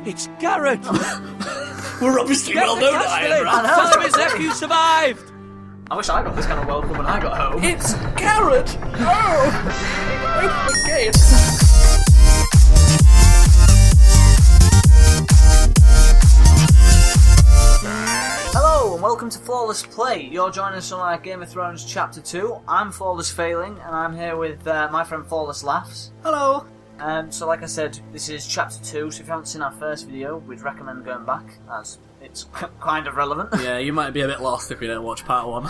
It's Garrett! We're obviously well known to Iron Rat. Tell him his nephew survived! I wish I got this kind of welcome when I got home. It's Garrett! Oh! Okay. Hello and welcome to Flawless Play. You're joining us on Game of Thrones Chapter 2. I'm Flawless Failing and I'm here with my friend Flawless Laughs. Hello! So like I said, this is Chapter 2, so if you haven't seen our first video, we'd recommend going back, as it's kind of relevant. Yeah, you might be a bit lost if you don't watch part 1.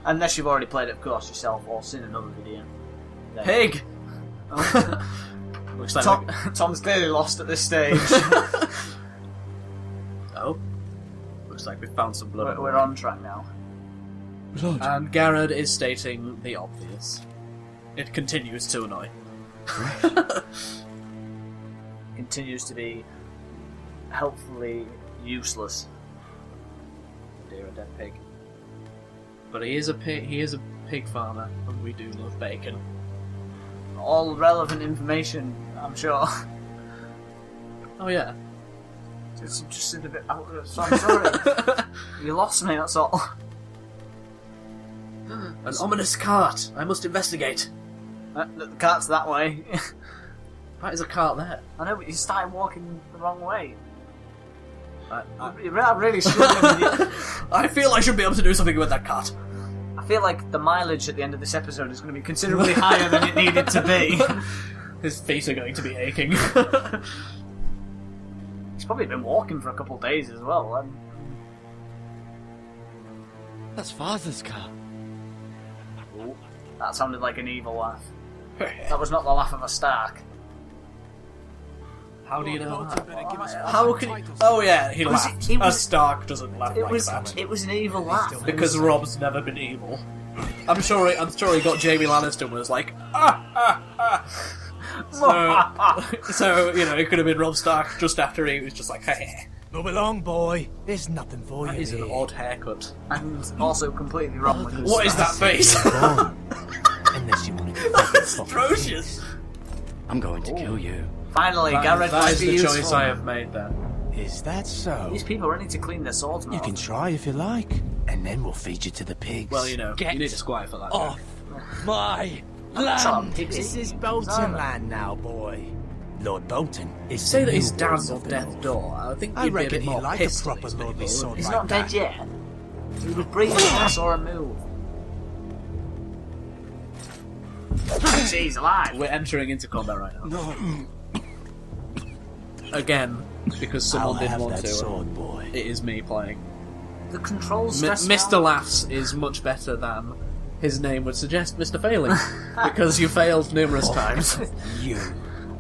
Unless you've already played it, of course, yourself, or seen another video. Then... Pig! Oh. Looks like Tom's clearly lost at this stage. Oh. Looks like we've found some blood. We're on track now. And Garrett is stating the obvious. It continues to annoy. Continues to be helpfully useless. Dear a dead pig. But he is a pig farmer, and we do love bacon. All relevant information, I'm sure. Oh yeah. Just seemed a bit out of it, so I'm sorry. You lost me, that's all. An ominous cart! I must investigate! The cart's that way. Why is a cart there? I know, but you started walking the wrong way. I'm You're really struggling with it. I feel I should be able to do something with that cart. I feel like the mileage at the end of this episode is going to be considerably higher than it needed to be. His feet are going to be aching. He's probably been walking for a couple of days as well. That's Father's car. Ooh, that sounded like an evil laugh. That was not the laugh of a Stark. How do you know that? How can you... Oh yeah, he laughed. it was- A Stark doesn't laugh like that. It was an evil laugh. Because Rob's never been evil. I'm sure he got Jaime Lannister and was like, So, you know, it could have been Robb Stark just after he was just like, hey. Move along, boy. There's nothing for That you. is an odd haircut. And also completely wrong with his What is that face? Unless you want to That's atrocious. I'm going to kill you. Finally, Garrett That might is be the useful. choice I have made there. Is that so? These people are ready to clean their swords more. You can try if you like, and then we'll feed you to the pigs. Well, you know, Get you need a squire for that. off my Shut up, land. Pixie. This is Bolton land now, boy. Lord Bolton is Say the that his new dad's voice on of the death North. door. I think I you'd be a reckon bit he'd more like a pissed. proper at these lordly people. sword. He's like not dead that. yet. He was breathing when I saw him move. He's alive. We're entering into combat right now. No, Again, because someone I'll did have want that to. sword, boy. It is me playing. The controls stress Mr. Laughs is much better than his name would suggest, Mr. Failing, because you failed numerous times. You.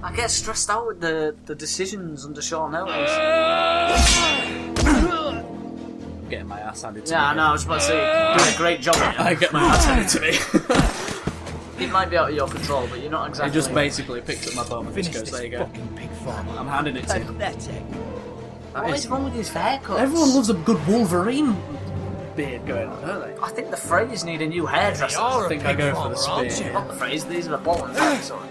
I get stressed out with the decisions under short notice. Getting my ass handed to Yeah, me. I know, I was about to say, you did a great job at I it. get my ass handed to me. It might be out of your control, but you're not He exactly... just basically picks up my bum and just Finish goes, this there you go. fucking pig farm. I'm handing it to you. Pathetic. That What is- is wrong with his haircut? Everyone loves a good Wolverine beard going on, don't they? I think the Freys need a new hairdresser. I think I go for the farmer, aren't spear. you? Not the Freys, these are the Bolton sorry.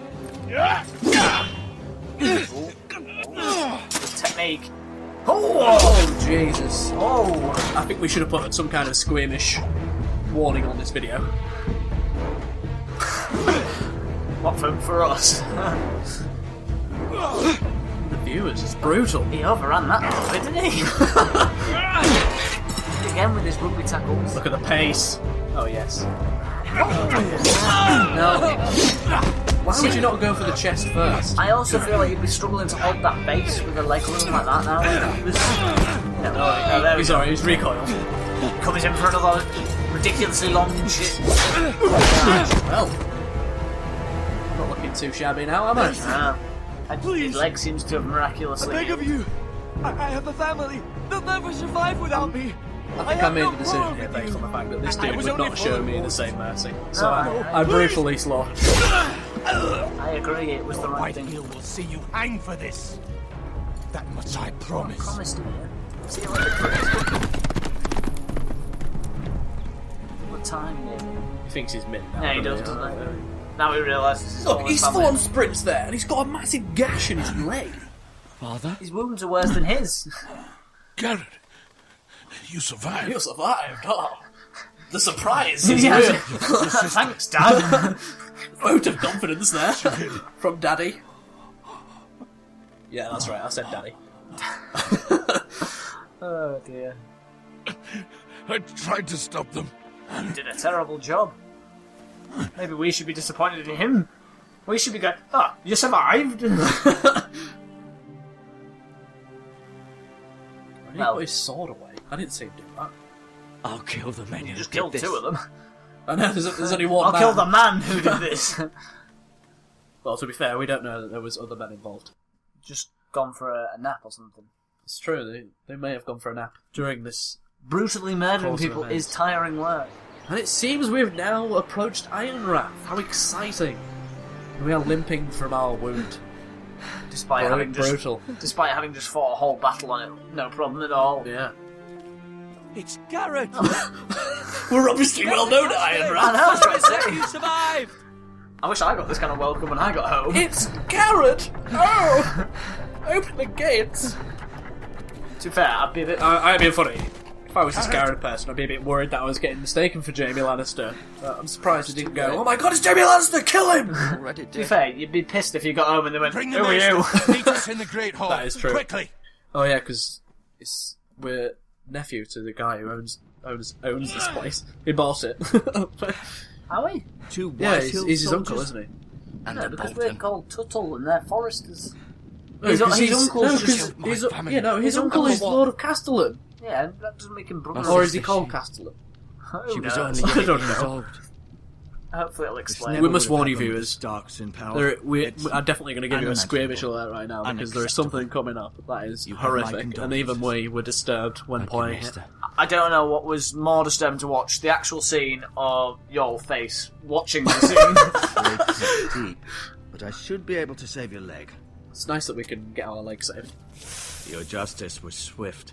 This technique. Oh, Jesus. Oh! I think we should have put some kind of squeamish warning on this video. What for us? The viewers, it's brutal. He overran that a bit, didn't he? Again with his rugby tackles. Look at the pace. Oh, yes. No. Why would you not go for the chest first? I also feel like he'd be struggling to hold that base with a leg room like that now. He was... there we He's go. alright, he's recoiled. Comes in for another ridiculously long shit. Well, not looking too shabby now, am I? And his leg seems to have miraculously... I beg of you. I have a family. They'll never survive without me. I think I made the decision here based on the fact that this dude was would only not show me vulnerable. the same mercy. So No, I brutally slaughtered him. I agree, it was the right White thing. Hill will see you hang for this. That much I promise. Promised him, yeah. See you later, Chris. What time, yeah? He thinks he's mid now. Yeah, he does, doesn't he? Now he realises he's Look, all he's his full on family. sprints there, and he's got a massive gash in his leg. Father? His wounds are worse than his. Garrett, you survived. You survived. Oh, the surprise is Yeah. real. Thanks, Dad. Vote of confidence there from Daddy. Yeah, that's right. I said Daddy. Oh dear. I tried to stop them. You did a terrible job. Maybe we should be disappointed in him. We should be going, oh, you survived. Why did he put his sword away? I didn't see him do that. I'll kill the men You who just did killed this. 2 of them. I know, there's only one I'll man. kill the man who did this. Well, to be fair, we don't know that there was other men involved. Just gone for a nap or something. It's true, they may have gone for a nap during this. Brutally murdering Course of people events. is tiring work. And it seems we've now approached Iron Wrath. How exciting! We are limping from our wound. Despite having just fought a whole battle on it, no problem at all. Yeah. It's Garrett! We're obviously well known at Iron I Wrath. know, I was trying to say. You survived! I wish I got this kind of welcome when I got home. It's Garrett! Oh! Open the gates! To be fair, I'd be a bit... I'd be funny. If I was this Garrett person, I'd be a bit worried that I was getting mistaken for Jaime Lannister. I'm surprised he didn't go, oh my god, it's Jaime Lannister, kill him! Already To be fair, you'd be pissed if you got home and they went, Bring who the are you? maesters. Meet us in the Great Hall. That is true. Quickly! Oh yeah, because we're nephew to the guy who owns this place. He bought it. Are we? 2 Yeah, White he's Hill his uncle, soldiers isn't he? And No, a because Bolton. we're called Tuttle and they're foresters. No, His 'cause uncle's no, just... 'cause his, my family. his His uncle uncle is what? Lord of Castellan. Yeah, that doesn't make him brother. Or is he sister, called she- Castellan? Who She was knows? only I don't getting know. resolved. Hopefully it'll explain. We must warn you, viewers. Starks in power. We It's are definitely going to give you a unimaginable. squeamish alert right now because there is Unacceptable. something coming up that is You have my horrific, and condolences. even we were disturbed when playing it. Maester. I don't know what was more disturbing to watch, the actual scene or your face watching the scene. Great deep, but I should be able to save your leg. It's nice that we can get our legs saved. Your justice was swift.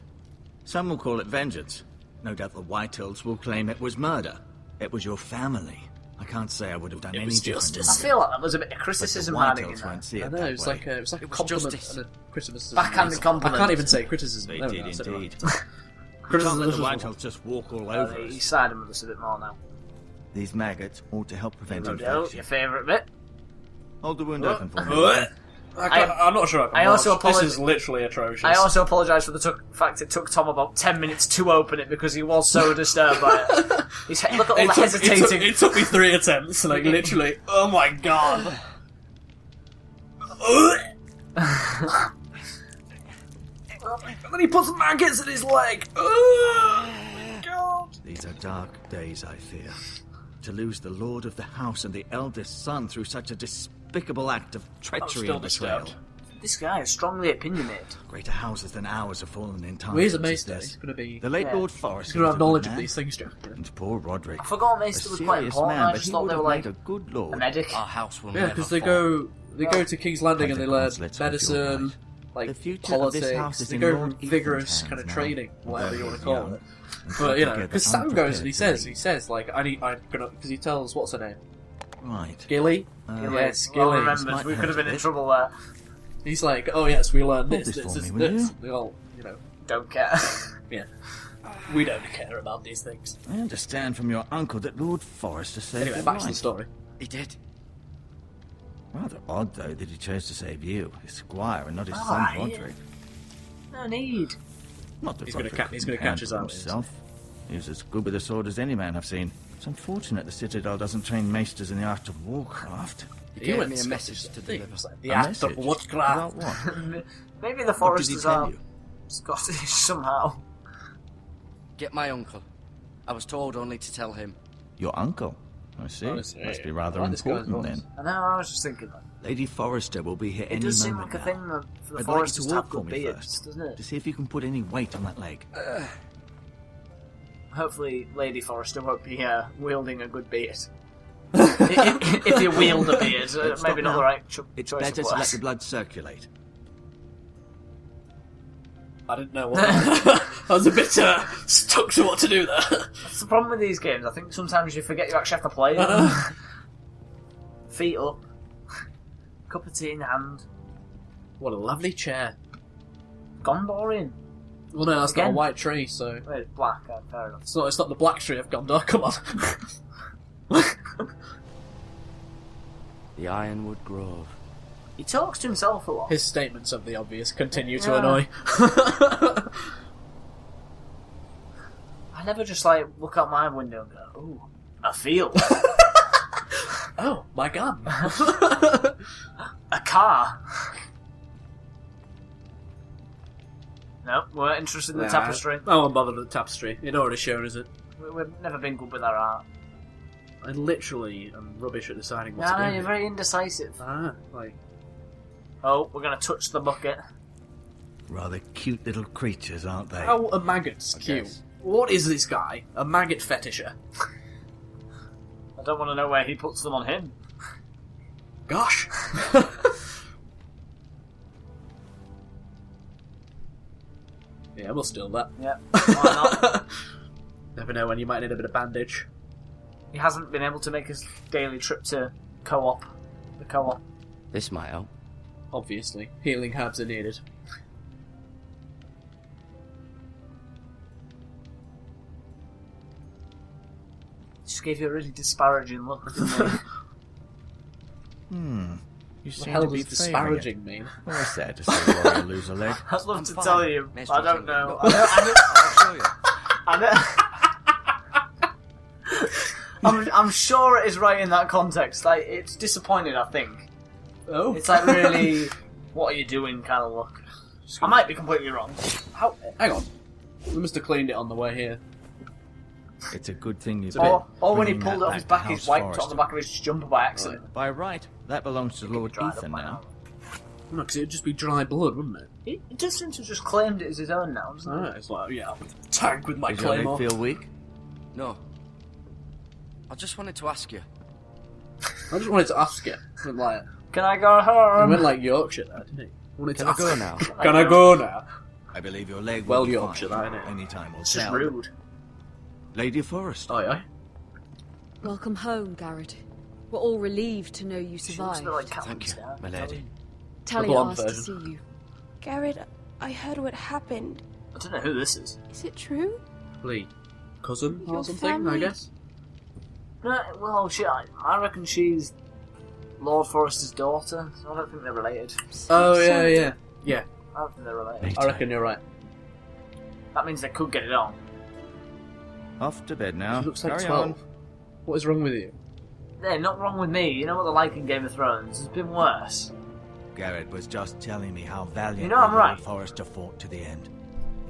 Some will call it vengeance. No doubt the Whitehills will claim it was murder. It was your family. I can't say I would have done It any was different. justice. I feel like that was a bit of But the criticism hiding in Whitehills that. won't see it I know, that it was way. like a It was compliment justice. and a criticism. Backhanded compliment. I can't even say criticism. They No, did I said it indeed. wrong. You can't Criticism let is the wrong. Whitehills just walk all over He's us. siding with us a bit more now. These maggots ought to help prevent Yo, infection. your favourite bit? Hold the wound open for me. I'm not sure I can I also watch. This apologise- is literally atrocious. I also apologise for the fact it took Tom about 10 minutes to open it because he was so disturbed by it. Look at all the hesitating. It took me 3 attempts, like literally. Oh my god. And then he puts maggots in his leg. God. These are dark days, I fear. To lose the lord of the house and the eldest son through such a despicable act of treachery still and betrayal. disturbed. This guy is strongly opinionated. Greater houses than ours have fallen in time. Well, he's such as amazed that this. he's going to be. The late Yeah. Lord Forrest He's going to was have a good knowledge of man. these things, Jack. And poor Roderick. I forgot A Maester was quite serious important. man, I but just he thought would they have were made like a good lord. a medic. Our house will Yeah, never because they fall. go to King's Landing and they learn Let's hope you're medicine, right. like The future of this house politics. is They in go Lord vigorous Ethan's kind of hands training, now. whatever you Although want to call young, it. and But you know, altogether because Sam goes and he unprepared says like, I'm gonna, because he tells what's her name, Right. Gilly. Gilly. Yes, Well Gilly. remembered, Might we could have been in hurt. trouble there. He's like, oh yes, we learned Hold this, this this, for this, me, will this. you? They all, you know, Don't care. yeah. We don't care about these things. I understand from your uncle that Lord Forrester saved Anyway, your back to the life. story. He did. Rather odd, though, that he chose to save you, his squire, and not his Oh, son yeah. Roderick. No need. Not that He's gonna Roderick he's couldn't gonna catch his handle eye. himself. He was as good with a sword as any man I've seen. It's unfortunate the Citadel doesn't train maesters in the art of warcraft. He He gave went me a Scottish, message to didn't he? deliver. It's like, the A act message? of witchcraft. About what? Maybe the What did he foresters tell are you? Scottish somehow. Get my uncle. I was told only to tell him. Your uncle? I see. Honestly, Must be I rather like this guy's important voice. then. I know, I was just thinking that. Lady Forrester will be here It any does seem moment like a now. thing that for the I'd like you foresters to to have walk for good me beards, first, doesn't to it? see if you can put any weight on that leg. Hopefully Lady Forrester won't be wielding a good beard. if you wield a beard, Let's maybe stop not now. the right It's choice better of to let words. the blood circulate. I didn't know what. I was a bit stuck to what to do there. That's the problem with these games. I think sometimes you forget you actually have to play them. Feet up, cup of tea in hand. What a lovely chair. Gondorian. Well, no, that's not a Again? white tree, so Wait, it's black. Fair enough. it's not the black tree of Gondor. Come on. The Ironwood Grove. He talks to himself a lot. His statements of the obvious continue to Yeah. annoy. I never just like look out my window and go, "Ooh, a field, Oh my god. a car." No, we're interested in the tapestry. I won't bother with the tapestry. It already shown us it. We've never been good with our art. I literally am rubbish at deciding what No, to do. you're very indecisive. Like... Oh, we're gonna touch the bucket. Rather cute little creatures, aren't they? How are maggots I cute? guess. What is this guy? A maggot fetisher? I don't want to know where he puts them on him. Gosh. Yeah, we'll steal that. Yeah, why not? Never know when you might need a bit of bandage. He hasn't been able to make his daily trip to co-op. The co-op. This might help. Obviously, healing herbs are needed. Just gave you a really disparaging look, didn't he? You What seem the hell to does be disparaging mean? Well, it's sad to see a warrior lose a leg. I'd love to fine. tell you. Nice I to don't see know. you. I I'll show you. know. I'm sure it is right in that context. Like, it's disappointing, I think. Oh. It's like really, what are you doing kind of look. I might be completely wrong. How? Hang on. We must have cleaned it on the way here. It's a good thing you've Or when he bringing pulled that it off his back back, to he's House wiped it on Forrester. the back of his jumper by accident. By right, that belongs to Lord Dried up Ethan by now. No, because it would just be dry blood, wouldn't it? He does seem to have just claimed it as his own now, doesn't he? Alright, it's like, yeah, tank with my Does your leg claymore. feel weak? No. I just wanted to ask you. I just wanted to ask you. Went like, Can I go he home? went like Yorkshire there, didn't he? Wanted Can to I go ask- now? Can I go now? I believe your leg Well, will be Yorkshire, fine. that, innit? Any time will It's just tell. rude. Lady Forrester. Aye, aye. Welcome home, Garrett. We're all relieved to know you She looks a survived. bit like Thank you, Catherine my lady. Talia blonde asked to version. see you. Garrett, I heard what happened. I don't know who this is. Is it true? Lee. Cousin or Your something, I family. guess? No, well, I reckon she's Lord Forrester's daughter. So I don't think they're related. Oh, yeah, Sorry. yeah. Yeah, I don't think they're related. Later. I reckon you're right. That means they could get it on. Off to bed now. She looks like Carry 12. on. What is wrong with you? Hey, not wrong with me. You know what they're like in Game of Thrones. It's been worse. Garrett was just telling me how valiantly You know I'm Lord right. Forrester fought to the end,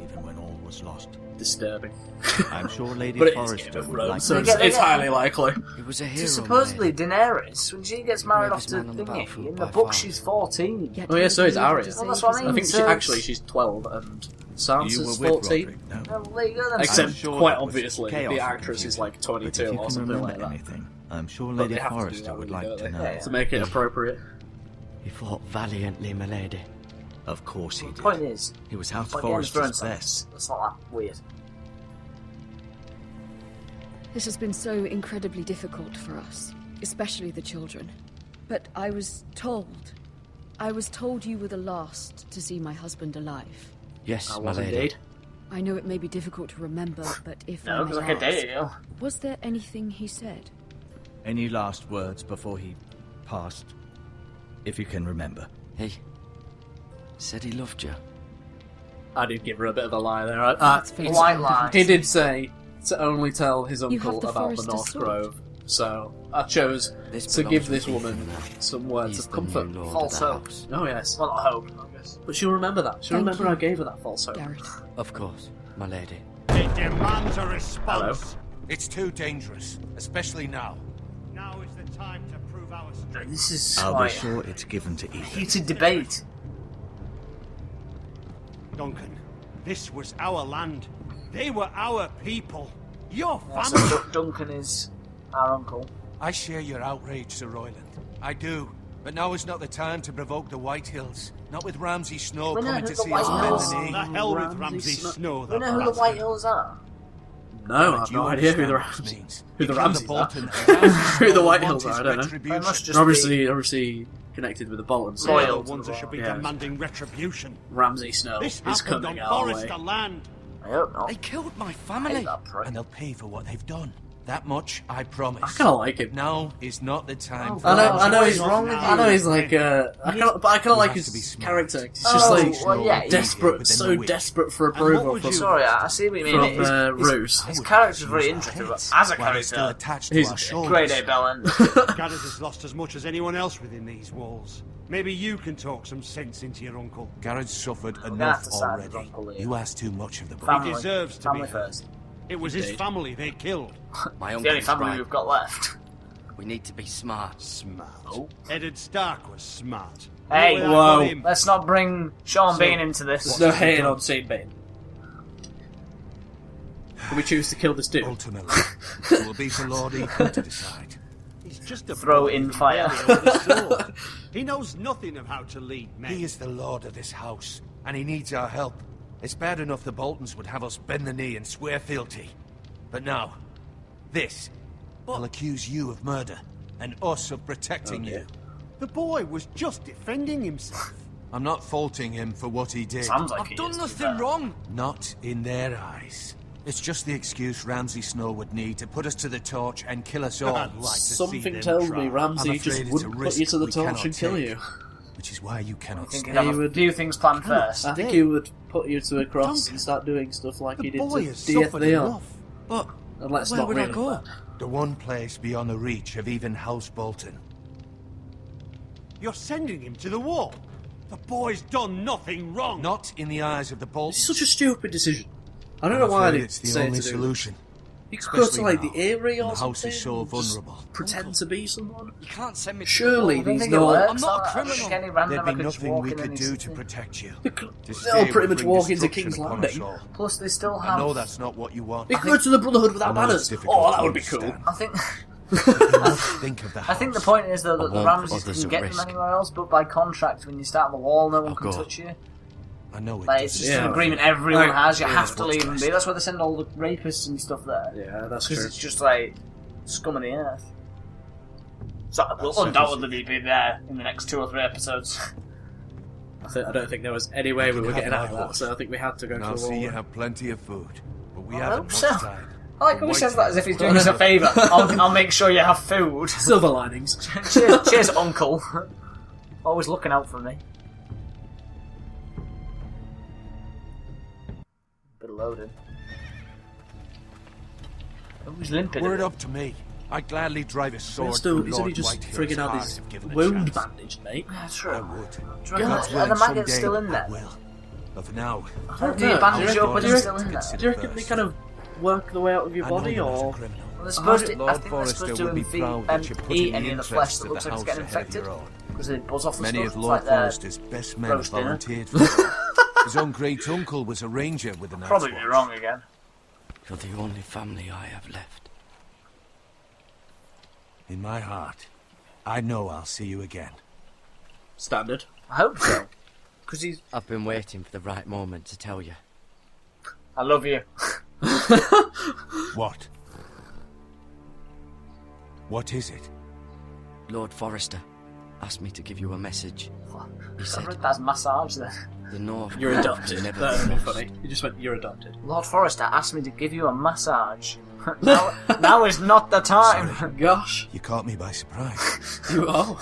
even when all was lost. Disturbing. I'm sure Lady But it is Game Forrester of would Thrones, like so They it's, get- they it's get- highly likely. He was a hero. She's my supposedly lady. Daenerys. When she gets married off bravest to man on the Thingy, battlefield in the by book far. she's 14. Yet Oh, yeah, so is nobody Arya. to Well, that's save what I his mean. I think So actually she's 12 and You were Sansa's with 14. Roderick, no? Well, there you go then. Except, I'm sure quite that was obviously, chaos the and actress is confusion. like But 22 if you or can something remember like that. anything, I'm sure But Lady they have to do Forrester that would when you like go to there. know. Yeah. To make it appropriate. He fought valiantly, my lady. Of course he The did. point is, He was House like Game of Forrester's Thrones, best. that's not that weird. This has been so incredibly difficult for us, especially the children. But I was told you were the last to see my husband alive. Yes, I my was lady. indeed. I know it may be difficult to remember, but if No, I because may I can date ask, you. was there anything he said? Any last words before he passed? If you can remember. He said he loved you. I did give her a bit of a lie there. That's very White kind lie. of He you. did say to only tell his You have uncle the about the Forrester's North sword. Grove. So I chose This to belongs give with this Ethan woman now. some words He's of the comfort. new lord False of the hope. house. Oh yes, Well, I hope, I guess. but she'll remember that. She'll Thank remember you. I gave her that false hope. Garrett. Of course, my lady. It demands a response. Hello. It's too dangerous, especially now. Now is the time to prove our strength. This is I'll be quite sure it's given to a Ethan. heated debate. Duncan, this was our land. They were our people. Your So family. Duncan is our uncle. I share your outrage, Sir Royland. I do. But now is not the time to provoke the White Hills. Not with Ramsay Snow We know coming who to the see White us bend Hills the are. knee. The hell with Ramsay Ramsay Snow. Snow. We know who the White Hills are. No, I have But you no idea who the understand what Ramses, this means. who the Because Ramses are. Bolton and Ramsay Who the Snow White want Hills are, his I don't know. retribution. They must just be... Obviously, connected with the Boltons. Loyal. They're to the ones the that should be yeah. demanding retribution. Ramsay Snow This is happened coming on our way. Forrester land, I hope not. They killed my I hate family. that prick. and they'll pay for what they've done. That much, I promise. I kind of like him. Now is not the time. Oh, for I know What he's is wrong with I know you? he's like, but I kind of like have to be his smart. character. He's Oh, just like well, yeah, he- desperate, within so the week. desperate for And what approval would from, you- Sorry, I see what you mean. from His- Roos. His character's very interesting, but as a While they're still character, attached to He's our a dick. shoulders. grade A Bellend. Gareth has lost as much as anyone else within these walls. Maybe you can talk some sense into your uncle. Garrett's suffered gonna have enough to side with already. Uncle Ian. You ask too much of the boy. Family. deserves to Family be. first. It was his Indeed. family they killed. My The only uncle's family right. we've got left. We need to be smart. Smart. Oh. Eddard Stark was smart. Hey, Look where that whoa. got him. Let's not bring Sean Bean into There's this. no hating on Sean Bean. Can we choose to kill this dude? Ultimately, it will be for Lord Ethan to decide. He's just a Throw boy in who fire. barely held a sword. He knows nothing of how to lead men. He is the lord of this house, and he needs our help. It's bad enough the Boltons would have us bend the knee and swear fealty. But now, this will accuse you of murder, and us of protecting you. The boy was just defending himself. I'm not faulting him for what he did. Sounds like I've he done is, to be nothing fair. wrong. Not in their eyes. It's just the excuse Ramsay Snow would need to put us to the torch and kill us all. I'd like to see Something them tells try. me Ramsay I'm just afraid it's a wouldn't put risk you to the we torch cannot and kill take. you. Which is why you I cannot think stay. he'd have He a would- few things planned first. I think he would put you to a cross and start doing stuff like The he did boy to has suffered DFDR. enough. But And let's where not would I really go? that. The one place beyond the reach of even House Bolton. You're sending him to the wall. The boy's done nothing wrong. Not in the eyes of the It's Boltons. such a stupid decision. I don't I'm know why afraid they it's the say only to do. solution. You could go to especially like now, the Eyrie when or the house something. is so and just vulnerable. Pretend to be someone. You can't send me. to Surely I don't these think it no. works I'm not a like that. I think criminal. any random There'd be could just nothing walk we in could any do to city. protect you. They'll To pretty stay would much bring walk into destruction King's upon us Landing. all. Plus, they still I have. know that's not what you want. They could go to the Brotherhood without I know it's banners. difficult Oh, to that would be cool. understand. I think. You must think of the house. I think the point is though that the want Ramses others can at get them risk. anywhere else, but by contract, when you start the wall, no one I'll can go. touch you. I know it Like, it's doesn't just an sound agreement fair. everyone Like, has. You yeah, have to what's leave them best? be. That's why they send all the rapists and stuff there. Yeah, that's Because true. it's just like scum of the earth. So we'll settles undoubtedly be there in the next 2 or 3 episodes. I don't think there was any way we You were can getting have out of my that, horse. so I think we had to go And to I'll the see you wall. have plenty of food. But we I haven't hope much so. time. I like how he says that as if he's doing us a favour. I'll make sure you have food. Silver linings. Cheers, Uncle. Always looking out for me. Bit of loading. Oh, he's limping. Word up to me. I'd gladly drive a sword Still, through he's Lord only just Whitehill's frigging out heart his if given a wound chance. bandaged, mate. That's I true. would. Do you reckon God's are willing, the maggots someday still in I there? will. But for now, Do you bandage you up when reckon- they're still in there? Do you reckon they kind of work their way out of your I know body, you're not a or criminal. Well, they're supposed to, I Lord think they're Forrester supposed to would be proud that you put eat in any the of the flesh interests that of looks the like it's house getting ahead of infected. your own. Because they buzz off and Many stuff. of It's Lord like they're Forrester's best men roast dinner. volunteered for it. His own great uncle was a ranger with the Night's probably Watch. wrong again. You're the only family I have left. In my heart, I know I'll see you again. standard? I hope so. Because he's. I've been waiting for the right moment to tell you. I love you. What? What is it? Lord Forrester asked me to give you a message. He I said read that's massage there. the North You're will adopted. never That would be be lost. funny. You just went, you're adopted. Lord Forrester asked me to give you a massage. now is not the time. Gosh, You caught me by surprise. you are.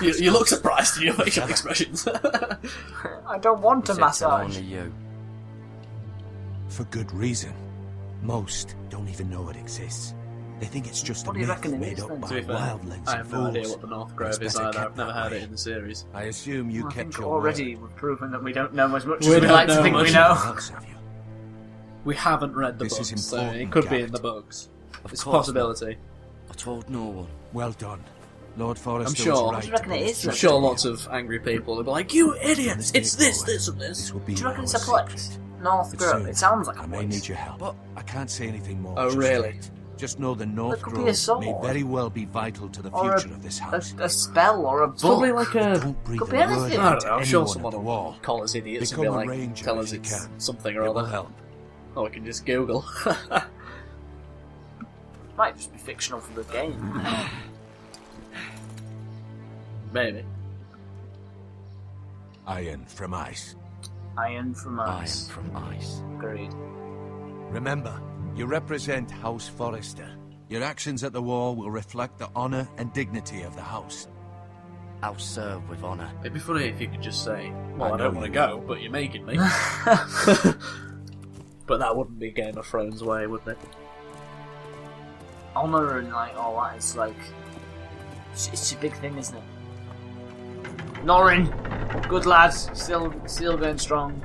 you look surprised in your facial expressions. I don't want He a said tell massage. only you. For good reason. Most don't even know it exists. They think it's just What a do you myth reckon it made is, up then? by To be fair, wildlings I and have no idea fools. what the North It's Grove is better either. kept I've never that heard way. it in the series. I assume you I kept think your already word. we've proven that we don't know as much We as we'd don't like to know think much. we know. What else have you? We haven't read the This is books, so it important, could be in Garrett. the books. Of It's a course possibility. not. I told no one. Well done. Lord Forrester sure. was What right do you reckon to it boast is, I'm then? just sure to lots you. of angry people will be like, "You idiots! It's this, this, and This this." will be Do you reckon our it's a place? secret. North But Grove. soon, It sounds like I a may place. need your help. But- I can't say anything more. Oh, just really? yet. Just know the North could be a Grove sword. may very well be vital to the Or future of this house. a spell or a book. It's probably like a. Don't breathe could a be word anything. into I don't know. I'm sure anyone someone at the will wall. call us idiots and Become be a like, ranger tell if us you it's can. something It or will other. help. Or we can just Google. Might just be fictional for the game. Maybe. Iron from ice. Iron from Iron ice. from ice. Agreed. Remember, you represent House Forrester. Your actions at the wall will reflect the honor and dignity of the house. I'll serve with honor. It'd be funny if you could just say, well, I know don't want to you go, but you're making me. But that wouldn't be Game of Thrones way, would it? Honor and like all that is like it's a big thing, isn't it? Norrin, good lad, still going strong.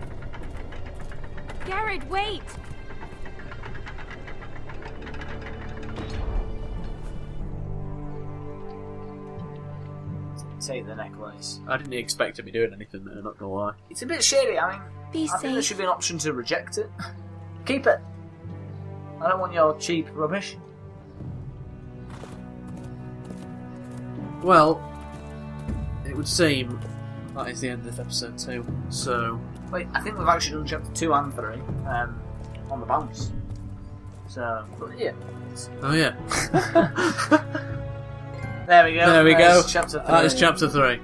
Garrett, wait! Take the necklace. I didn't expect to be doing anything there, not gonna lie. It's a bit shady. I mean, Be I think there safe. should be an option to reject it. Keep it. I don't want your cheap rubbish. Well, it would seem that is the end of episode 2, so... Wait, I think we've actually done chapter 2 and 3 on the bounce. So, but yeah. Oh yeah. There we go. There we There's go. Chapter 3. That is chapter 3.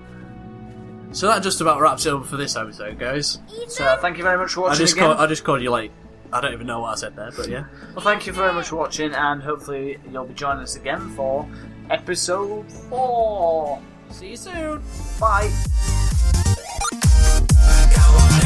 So that just about wraps it up for this episode, guys. So thank you very much for watching again. I just called you late. I don't even know what I said there, but yeah. Well, thank you very much for watching, and hopefully you'll be joining us again for episode 4. See you soon. Bye. I got one